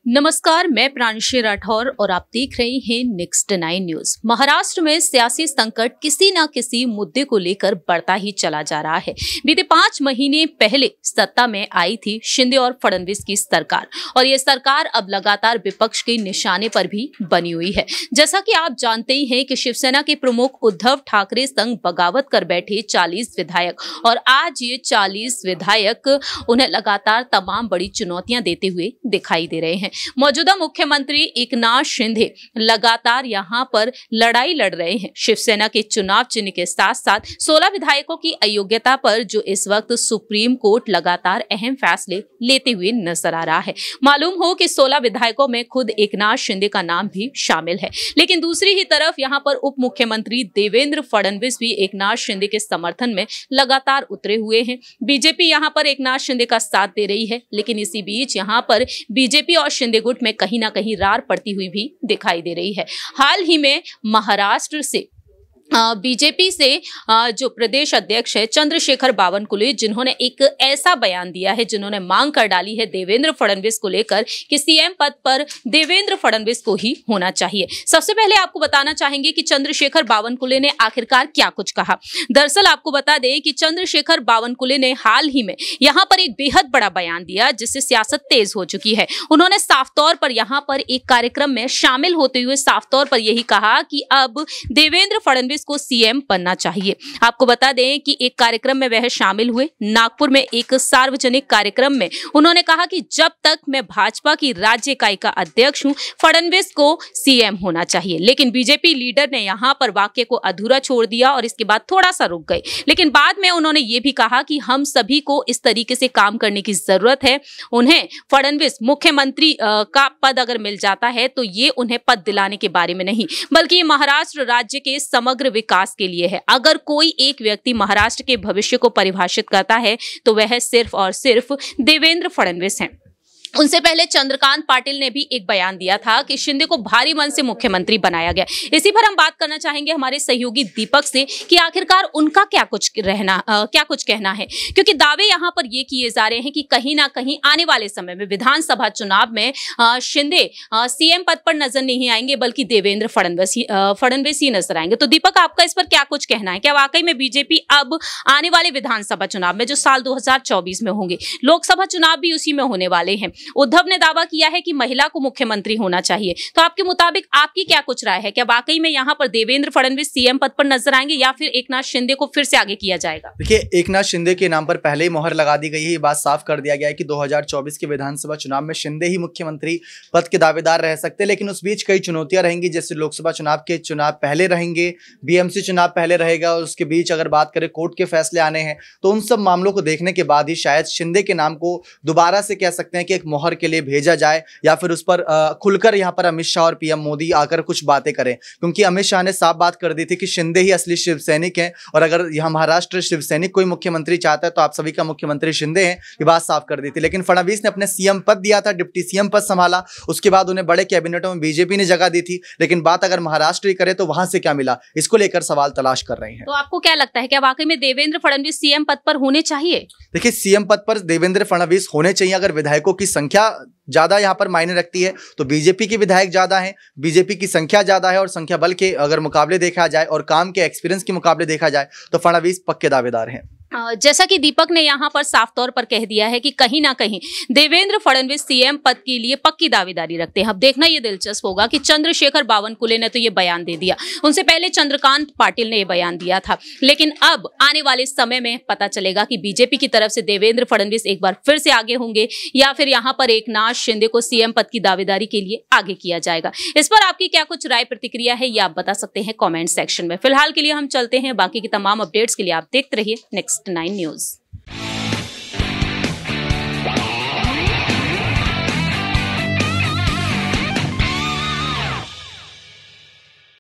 नमस्कार, मैं प्रांशी राठौर और आप देख रहे हैं नेक्स्ट 9 न्यूज। महाराष्ट्र में सियासी संकट किसी न किसी मुद्दे को लेकर बढ़ता ही चला जा रहा है। बीते 5 महीने पहले सत्ता में आई थी शिंदे और फडणवीस की सरकार और ये सरकार अब लगातार विपक्ष के निशाने पर भी बनी हुई है। जैसा कि आप जानते ही हैं कि शिवसेना के प्रमुख उद्धव ठाकरे संग बगावत कर बैठे 40 विधायक और आज ये 40 विधायक उन्हें लगातार तमाम बड़ी चुनौतियां देते हुए दिखाई दे रहे हैं। मौजूदा मुख्यमंत्री एकनाथ शिंदे लगातार यहां पर लड़ाई लड़ रहे हैं शिवसेना के चुनाव चिन्ह के साथ साथ 16 विधायकों की अयोग्यता पर, जो इस वक्त सुप्रीम कोर्ट लगातार अहम फैसले लेते हुए नजर आ रहा है। मालूम हो कि 16 विधायकों में खुद एकनाथ शिंदे का नाम भी शामिल है, लेकिन दूसरी ही तरफ यहां पर उप मुख्यमंत्री देवेंद्र फडणवीस भी एकनाथ शिंदे के समर्थन में लगातार उतरे हुए हैं। बीजेपी यहां पर एकनाथ शिंदे का साथ दे रही है, लेकिन इसी बीच यहां पर बीजेपी और शिंदे गुट में कहीं ना कहीं रार पड़ती हुई भी दिखाई दे रही है। हाल ही में महाराष्ट्र से बीजेपी से जो प्रदेश अध्यक्ष है चंद्रशेखर बावनकुले, जिन्होंने एक ऐसा बयान दिया है, जिन्होंने मांग कर डाली है देवेंद्र फडणवीस को लेकर कि सीएम पद पर देवेंद्र फडणवीस को ही होना चाहिए। सबसे पहले आपको बताना चाहेंगे कि चंद्रशेखर बावनकुले ने आखिरकार क्या कुछ कहा। दरअसल आपको बता दें कि चंद्रशेखर बावनकुले ने हाल ही में यहां पर एक बेहद बड़ा बयान दिया, जिससे सियासत तेज हो चुकी है। उन्होंने साफ तौर पर यहां पर एक कार्यक्रम में शामिल होते हुए साफ तौर पर यही कहा कि अब देवेंद्र फडणवीस को सीएम बनना चाहिए। आपको बता दें कि एक कार्यक्रम में वह शामिल हुए, नागपुर में एक सार्वजनिक कार्यक्रम में उन्होंने कहा कि जब तक मैं भाजपा की राज्य इकाई का अध्यक्ष हूं, फडणवीस को सीएम होना चाहिए। लेकिन बीजेपी लीडर ने यहां पर वाक्य को अधूरा छोड़ दिया और इसके बाद थोड़ा सा रुक गए, लेकिन बाद में उन्होंने ये भी कहा कि हम सभी को इस तरीके से काम करने की जरूरत है। उन्हें फडणवीस मुख्यमंत्री का पद अगर मिल जाता है तो ये उन्हें पद दिलाने के बारे में नहीं, बल्कि महाराष्ट्र राज्य के समग्र विकास के लिए है। अगर कोई एक व्यक्ति महाराष्ट्र के भविष्य को परिभाषित करता है तो वह सिर्फ और सिर्फ देवेंद्र फडणवीस हैं। उनसे पहले चंद्रकांत पाटिल ने भी एक बयान दिया था कि शिंदे को भारी मन से मुख्यमंत्री बनाया गया। इसी पर हम बात करना चाहेंगे हमारे सहयोगी दीपक से कि आखिरकार उनका क्या कुछ कहना है, क्योंकि दावे यहां पर ये किए जा रहे हैं कि कहीं ना कहीं आने वाले समय में विधानसभा चुनाव में शिंदे सीएम पद पर नजर नहीं आएंगे, बल्कि देवेंद्र फडणवीस ही नजर आएंगे। तो दीपक, आपका इस पर क्या कुछ कहना है? क्या वाकई में बीजेपी अब आने वाले विधानसभा चुनाव में, जो साल 2024 में होंगे, लोकसभा चुनाव भी उसी में होने वाले हैं, उद्धव ने दावा किया है कि महिला को मुख्यमंत्री होना चाहिए, तो आपके मुताबिक आपकी क्या कुछ राय है? क्या वाकई में यहां पर देवेंद्र फडणवीस सीएम पद पर नजर आएंगे या फिर एकनाथ शिंदे को फिर से आगे किया जाएगा? देखिए, एकनाथ शिंदे के नाम पर पहले ही मोहर लगा दी गई है। ये बात साफ कर दिया गया है कि 2024 के विधानसभा चुनाव में शिंदे ही मुख्यमंत्री पद के दावेदार रह सकते हैं, लेकिन उस बीच कई चुनौतियां रहेंगी। जैसे लोकसभा चुनाव के चुनाव पहले रहेंगे, बीएमसी चुनाव पहले रहेगा, और उसके बीच अगर बात करें कोर्ट के फैसले आने हैं, तो उन सब मामलों को देखने के बाद ही शायद शिंदे के नाम को दोबारा से कह सकते हैं कि एक मोहर के लिए भेजा जाए, या फिर उस पर खुलकर यहां पर अमित शाह और पीएम मोदी आकर कुछ बातें करें। क्योंकि अमित शाह ने साफ बात कर दी थी कि शिंदे ही असली शिवसैनिक हैं, और अगर यहां महाराष्ट्र शिवसैनिक कोई मुख्यमंत्री चाहता है तो आप सभी का मुख्यमंत्री शिंदे हैं, ये बात साफ कर दी थी। लेकिन फडणवीस ने अपने सीएम पद दिया था, डिप्टी सीएम पद संभाला, उसके बाद उन्हें बड़े कैबिनेटों में बीजेपी ने जगह दी थी, लेकिन बात अगर महाराष्ट्र की करे तो वहां से क्या मिला, इसको लेकर सवाल तलाश कर रहे हैं। तो आपको क्या लगता है, क्या वाकई में देवेंद्र फडणवीस सीएम पद पर होने चाहिए? देखिए, सीएम पद पर देवेंद्र फडणवीस होने चाहिए। अगर विधायकों की संख्या ज्यादा यहां पर मायने रखती है तो बीजेपी के विधायक ज्यादा हैं, बीजेपी की संख्या ज्यादा है, और संख्या बल के अगर मुकाबले देखा जाए और काम के एक्सपीरियंस के मुकाबले देखा जाए तो फडणवीस पक्के दावेदार हैं। जैसा कि दीपक ने यहां पर साफ तौर पर कह दिया है कि कहीं ना कहीं देवेंद्र फडणवीस सीएम पद के लिए पक्की दावेदारी रखते हैं। अब देखना यह दिलचस्प होगा कि चंद्रशेखर बावनकुले ने तो ये बयान दे दिया, उनसे पहले चंद्रकांत पाटिल ने यह बयान दिया था, लेकिन अब आने वाले समय में पता चलेगा कि बीजेपी की तरफ से देवेंद्र फडणवीस एक बार फिर से आगे होंगे या फिर यहां पर एकनाथ शिंदे को सीएम पद की दावेदारी के लिए आगे किया जाएगा। इस पर आपकी क्या कुछ राय प्रतिक्रिया है, ये आप बता सकते हैं कॉमेंट सेक्शन में। फिलहाल के लिए हम चलते हैं, बाकी की तमाम अपडेट्स के लिए आप देखते रहिए नेक्स्ट 9 न्यूज।